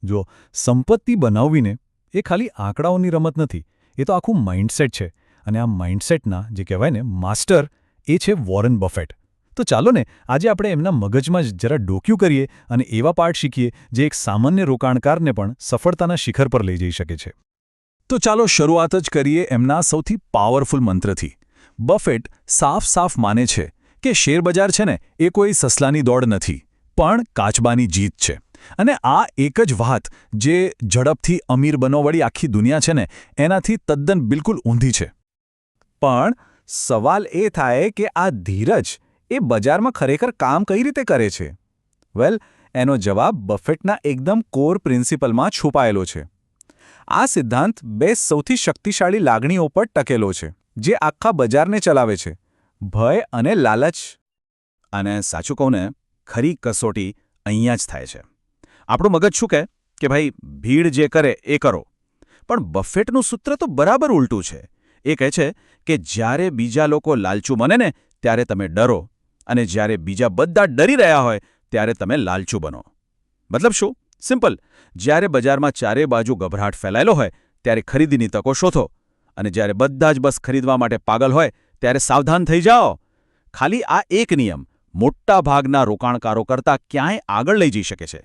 જો સંપત્તિ બનાવવીને એ ખાલી આંકડાઓની રમત નથી, એ તો આખું માઇન્ડસેટ છે. અને આ માઇન્ડસેટના જે કહેવાય ને માસ્ટર એ છે વોરન બફેટ. તો ચાલો ને આજે આપણે એમના મગજમાં જ જરા ડોક્યું કરીએ અને એવા પાઠ શીખીએ જે એક સામાન્ય રોકાણકારને પણ સફળતાના શિખર પર લઈ જઈ શકે છે. તો ચાલો શરૂઆત જ કરીએ એમના સૌથી પાવરફુલ મંત્રથી. બફેટ સાફ માને છે કે શેરબજાર છે ને એ કોઈ સસલાની દોડ નથી, પણ કાચબાની જીત છે. અને આ એક જ વાત જે ઝડપથી અમીર બનોવાળી આખી દુનિયા છે ને એનાથી તદ્દન બિલકુલ ઊંધી છે. પણ સવાલ એ થાય કે આ ધીરજ એ બજારમાં ખરેખર કામ કઈ રીતે કરે છે? વેલ, એનો જવાબ બફેટના એકદમ કોર પ્રિન્સિપલમાં છુપાયેલો છે. આ સિદ્ધાંત બે સૌથી શક્તિશાળી લાગણીઓ પર ટકેલો છે, જે આખા બજારને ચલાવે છે: ભય અને લાલચ. અને સાચું કહું ને, ખરી કસોટી અહીંયા જ થાય છે. આપણું મગજ શું કહે કે ભાઈ, ભીડ જે કરે એ કરો. પણ બફેટનું સૂત્ર તો બરાબર ઉલટું છે. એ કહે છે કે જ્યારે બીજા લોકો લાલચુ બને ને ત્યારે તમે ડરો, અને જ્યારે બીજા બધા ડરી રહ્યા હોય ત્યારે તમે લાલચુ બનો. મતલબ શું? સિમ્પલ. જ્યારે બજારમાં ચારે બાજુ ગભરાટ ફેલાયેલો હોય ત્યારે ખરીદીની તકો શોધો, અને જ્યારે બધા જ બસ ખરીદવા માટે પાગલ હોય ત્યારે સાવધાન થઈ જાઓ. ખાલી આ એક નિયમ મોટા ભાગના રોકાણકારો કરતાં ક્યાંય આગળ લઈ જઈ શકે છે.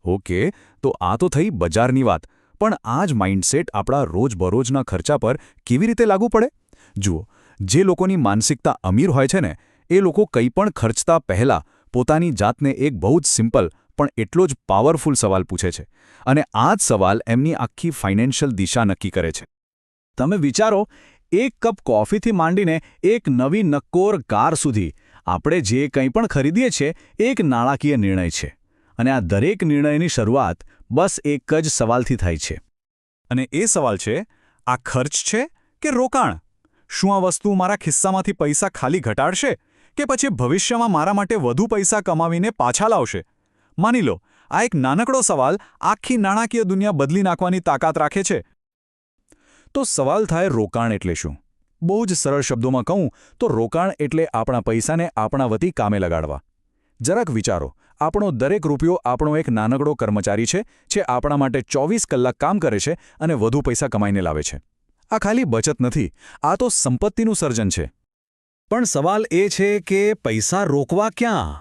ઓકે, તો આ તો થઈ બજારની વાત. પણ આ જ માઇન્ડસેટ આપણા રોજબરોજના ખર્ચા પર કેવી રીતે લાગુ પડે? જુઓ, જે લોકોની માનસિકતા અમીર હોય છે ને એ લોકો કંઈ પણ ખર્ચતા પહેલાં પોતાની જાતને એક બહુ જ સિમ્પલ પણ એટલો જ પાવરફુલ સવાલ પૂછે છે. અને આ જ સવાલ એમની આખી ફાઇનાન્શિયલ દિશા નક્કી કરે છે. તમે વિચારો, એક કપ કોફીથી માંડીને એક નવી નક્કોર કાર સુધી આપણે જે કંઈ પણ ખરીદીએ છીએ એ એક નાણાકીય નિર્ણય છે. અને આ દરેક નિર્ણયની શરૂઆત બસ એક જ સવાલથી થાય છે. અને એ સવાલ છે, આ ખર્ચ છે કે રોકાણ? શું આ વસ્તુ મારા ખિસ્સામાંથી પૈસા ખાલી ઘટાડશે કે પછી ભવિષ્યમાં મારા માટે વધુ પૈસા કમાવીને પાછા લાવશે? માની લો, આ એક નાનકડો સવાલ આખી નાણાકીય દુનિયા બદલી નાખવાની તાકાત રાખે છે. તો સવાલ થાય, રોકાણ એટલે શું? બહુ જ સરળ શબ્દોમાં કહું તો રોકાણ એટલે આપણા પૈસાને આપણા વતી કામે લગાડવા. જરાક વિચારો, આપણો દરેક રૂપિયો આપણો એક નાનકડો કર્મચારી છે જે આપણા માટે 24 કલાક કામ કરે છે અને વધુ પૈસા કમાઈને લાવે છે. આ ખાલી બચત નથી, આ તો સંપત્તિનું સર્જન છે. પણ સવાલ એ છે કે પૈસા રોકવા ક્યાં?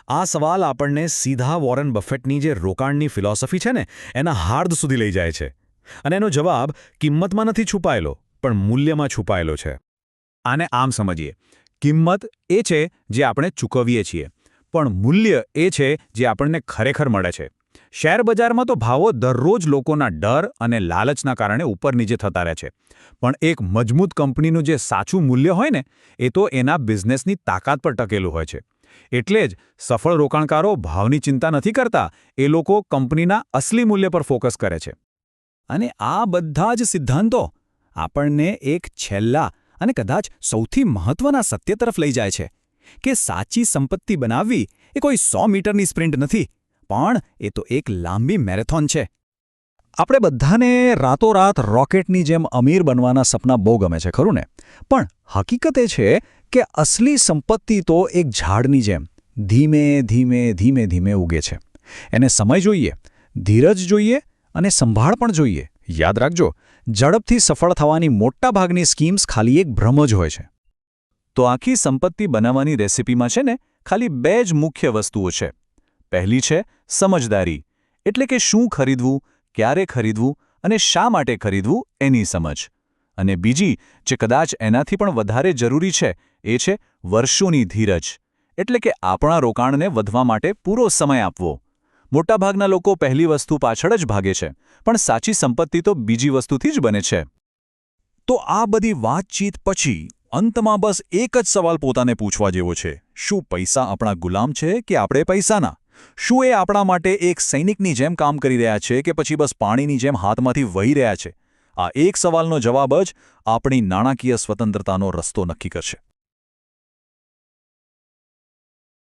આ સવાલ આપણને સીધા વોરન બફેટની જે રોકાણની ફિલોસોફી છે ને એના હાર્દ સુધી લઈ જાય છે. અને એનો જવાબ કિંમતમાં નથી છુપાયેલો, પણ મૂલ્યમાં છુપાયેલો છે. આને આમ સમજીએ, કિંમત એ છે જે આપણે ચૂકવીએ છીએ, પણ મૂલ્ય એ છે જે આપણને ખરેખર મળે છે. શેરબજારમાં તો ભાવો દરરોજ લોકોના ડર અને લાલચના કારણે ઉપર નીચે થતા રહે છે. પણ એક મજબૂત કંપનીનું જે સાચું મૂલ્ય હોય ને એ તો એના બિઝનેસની તાકાત પર ટકેલું હોય છે. એટલે જ સફળ રોકાણકારો ભાવની ચિંતા નથી કરતા, એ લોકો કંપનીના અસલી મૂલ્ય પર ફોકસ કરે છે. અને આ બધા જ સિદ્ધાંતો આપણને એક છેલ્લા અને કદાચ સૌથી મહત્વના સત્ય તરફ લઈ જાય છે કે સાચી સંપત્તિ બનાવવી એ કોઈ 100 મીટરની સ્પ્રિન્ટ નથી, પણ એ તો એક લાંબી મેરેથોન છે. આપણે બધાને રાતોરાત રોકેટની જેમ અમીર બનવાના સપના બહુ ગમે છે, ખરું ને? પણ હકીકત એ છે કે અસલી સંપત્તિ તો એક ઝાડની જેમ ધીમે ધીમે ઉગે છે. એને સમય જોઈએ, ધીરજ જોઈએ અને સંભાળ પણ જોઈએ. યાદ રાખજો, ઝડપથી સફળ થવાની મોટાભાગની સ્કીમ્સ ખાલી એક ભ્રમ જ હોય છે. તો આખી સંપત્તિ બનાવવાની રેસિપીમાં છે ને ખાલી 2 જ મુખ્ય વસ્તુઓ છે. પહેલી છે સમજદારી, એટલે કે શું ખરીદવું, ક્યારે ખરીદવું અને શા માટે ખરીદવું એની સમજ. અને બીજી, જે કદાચ એનાથી પણ વધારે જરૂરી છે, એ છે વર્ષોની ધીરજ, એટલે કે આપણા રોકાણને વધવા માટે પૂરો સમય આપવો. મોટાભાગના લોકો પહેલી વસ્તુ પાછળ જ ભાગે છે, પણ સાચી સંપત્તિ તો બીજી વસ્તુથી જ બને છે. તો આ બધી વાતચીત પછી અંતમાં બસ એક જ સવાલ પોતાને પૂછવા જેવો છે: શું પૈસા આપણા ગુલામ છે કે આપણે પૈસાના? શું એ આપણા માટે એક સૈનિકની જેમ કામ કરી રહ્યા છે કે પછી બસ પાણીની જેમ હાથમાંથી વહી રહ્યા છે? આ એક સવાલનો જવાબ જ આપણી નાણાકીય સ્વતંત્રતાનો રસ્તો નક્કી કરશે.